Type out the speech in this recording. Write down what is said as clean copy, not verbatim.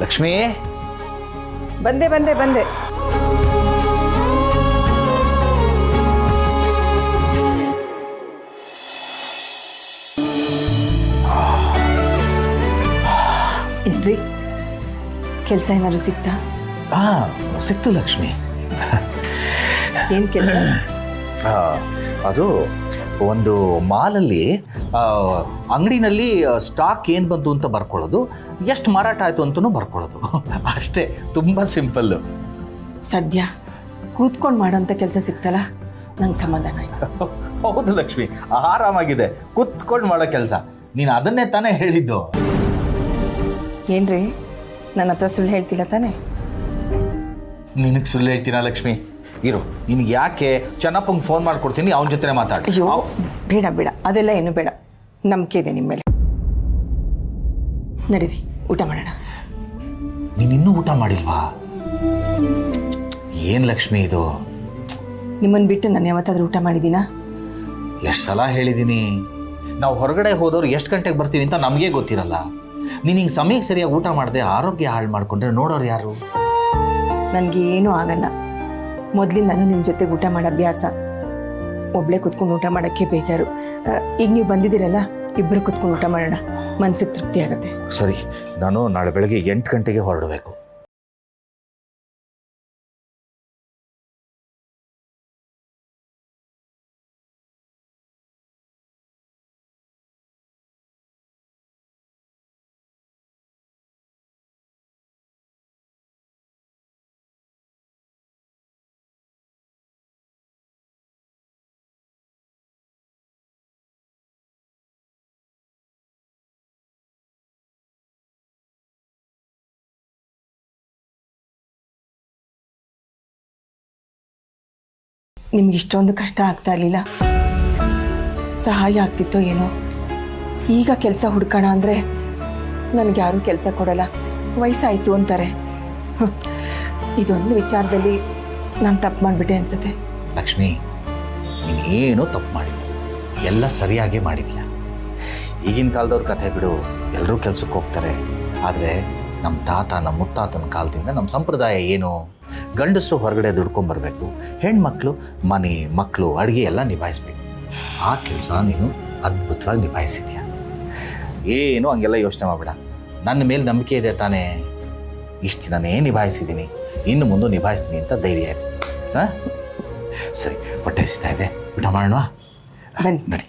ಲಕ್ಷ್ಮಿ, ಬಂದೆ ಬಂದೆ ಬಂದೆ. ಏನ್ರಿ, ಕೆಲಸ ಏನಾದ್ರು ಸಿಕ್ತಾ? ಸಿಕ್ತು ಲಕ್ಷ್ಮಿ. ಏನ್ ಕೆಲಸ? ಅದು ಒಂದು ಮಾಲಲ್ಲಿ ಅಂಗಡಿನಲ್ಲಿ ಸ್ಟಾಕ್ ಏನು ಬಂತು ಅಂತ ಬರ್ಕೊಳ್ಳೋದು, ಎಷ್ಟು ಮಾರಾಟ ಆಯಿತು ಅಂತಲೂ ಬರ್ಕೊಳ್ಳೋದು, ಅಷ್ಟೇ. ತುಂಬ ಸಿಂಪಲ್ಲು. ಸದ್ಯ ಕೂತ್ಕೊಂಡು ಮಾಡೋಂಥ ಕೆಲಸ ಸಿಕ್ತಲ್ಲ, ನಂಗೆ ಸಮಾಧಾನ ಆಯ್ತು. ಹೌದು ಲಕ್ಷ್ಮಿ, ಆರಾಮಾಗಿದೆ ಕೂತ್ಕೊಂಡು ಮಾಡೋ ಕೆಲಸ. ನೀನು ಅದನ್ನೇ ತಾನೇ ಹೇಳಿದ್ದು. ಏನ್ರಿ, ನನ್ನ ಹತ್ರ ಸುಳ್ಳು ಹೇಳ್ತಿಲ್ಲ ತಾನೇ? ನಿನಗೆ ಸುಳ್ಳು ಹೇಳ್ತೀನಾ ಲಕ್ಷ್ಮಿ? ಇರು, ನಿನಗೆ ಯಾಕೆ ಚೆನ್ನಪ್ಪಂಗೆ ಫೋನ್ ಮಾಡಿಕೊಡ್ತೀನಿ, ಅವನ ಜೊತೆ ಮಾತಾಡಿ. ಅಯ್ಯೋ ಬೇಡ ಬೇಡ, ಅದೆಲ್ಲ ಏನು ಬೇಡ. ನಂಬಿಕೆ ಇದೆ ನಿಮ್ಮ ಮೇಲೆ. ನಡೀರಿ, ಊಟ ಮಾಡೋಣ. ನೀನಿನ್ನೂ ಊಟ ಮಾಡಿಲ್ವಾ? ಏನು ಲಕ್ಷ್ಮಿ ಇದು? ನಿಮ್ಮನ್ನು ಬಿಟ್ಟು ನಾನು ಯಾವತ್ತಾದ್ರೂ ಊಟ ಮಾಡಿದ್ದೀನಾ? ಎಷ್ಟು ಸಲ ಹೇಳಿದ್ದೀನಿ, ನಾವು ಹೊರಗಡೆ ಹೋದವ್ರು ಎಷ್ಟು ಗಂಟೆಗೆ ಬರ್ತೀವಿ ಅಂತ ನಮಗೇ ಗೊತ್ತಿರಲ್ಲ. ನೀನು ಹಿಂಗೆ ಸಮಯಕ್ಕೆ ಸರಿಯಾಗಿ ಊಟ ಮಾಡದೆ ಆರೋಗ್ಯ ಹಾಳು ಮಾಡಿಕೊಂಡ್ರೆ ನೋಡೋರು ಯಾರು? ನನಗೆ ಏನೂ ಆಗಲ್ಲ. ಮೊದಲಿಂದ ನಾನು ನಿಮ್ಮ ಜೊತೆಗೆ ಊಟ ಮಾಡೋ ಅಭ್ಯಾಸ. ಒಬ್ಬಳೇ ಕುತ್ಕೊಂಡು ಊಟ ಮಾಡೋಕ್ಕೆ ಬೇಜಾರು. ಈಗ ನೀವು ಬಂದಿದ್ದೀರಲ್ಲ, ಇಬ್ಬರು ಕುತ್ಕೊಂಡು ಊಟ ಮಾಡೋಣ, ಮನಸ್ಸಿಗೆ ತೃಪ್ತಿ ಆಗುತ್ತೆ. ಸರಿ, ನಾನು ನಾಳೆ ಬೆಳಗ್ಗೆ 8 ಗಂಟೆಗೆ ಹೊರಡಬೇಕು. ನಿಮ್ಗೆ ಇಷ್ಟೊಂದು ಕಷ್ಟ ಆಗ್ತಾ ಇರಲಿಲ್ಲ, ಸಹಾಯ ಆಗ್ತಿತ್ತೋ ಏನೋ. ಈಗ ಕೆಲಸ ಹುಡ್ಕೋಣ ಅಂದರೆ ನನಗೆ ಯಾರೂ ಕೆಲಸ ಕೊಡಲ್ಲ, ವಯಸ್ಸಾಯಿತು ಅಂತಾರೆ. ಇದೊಂದು ವಿಚಾರದಲ್ಲಿ ನಾನು ತಪ್ಪು ಮಾಡಿಬಿಟ್ಟೆ ಅನ್ಸುತ್ತೆ. ಲಕ್ಷ್ಮಿ, ನೀನೇನೂ ತಪ್ಪು ಮಾಡಿಲ್ಲ, ಎಲ್ಲ ಸರಿಯಾಗೇ ಮಾಡಿದ್ಯಾ. ಈಗಿನ ಕಾಲದವ್ರ ಕಥೆ ಬಿಡು, ಎಲ್ಲರೂ ಕೆಲಸಕ್ಕೆ ಹೋಗ್ತಾರೆ. ಆದರೆ ನಮ್ಮ ತಾತ, ನಮ್ಮ ಮುತ್ತಾತನ ಕಾಲದಿಂದ ನಮ್ಮ ಸಂಪ್ರದಾಯ ಏನು? ಗಂಡಸರು ಹೊರಗಡೆ ದುಡ್ಕೊಂಬರ್ಬೇಕು, ಹೆಣ್ಮಕ್ಳು ಮನೆ ಮಕ್ಕಳು ಅಡುಗೆ ಎಲ್ಲ ನಿಭಾಯಿಸ್ಬೇಕು. ಆ ಕೆಲಸ ನೀನು ಅದ್ಭುತವಾಗಿ ನಿಭಾಯಿಸಿದ್ಯಾ. ಏನು ಹಂಗೆಲ್ಲ ಯೋಚನೆ ಮಾಡಬೇಡ, ನನ್ನ ಮೇಲೆ ನಂಬಿಕೆ ಇದೆ ತಾನೇ. ಇಷ್ಟು ದಿನನೇ ನಿಭಾಯಿಸಿದ್ದೀನಿ, ಇನ್ನು ಮುಂದೆ ನಿಭಾಯಿಸ್ತೀನಿ ಅಂತ ಧೈರ್ಯ ಇದೆ. ಹಾಂ, ಸರಿ, ಹೊಟ್ಟೆ ಹಸಿತಾ ಇದೆ, ಊಟ ಮಾಡೋಣ. ಬನ್ನಿ. ನಡಿ.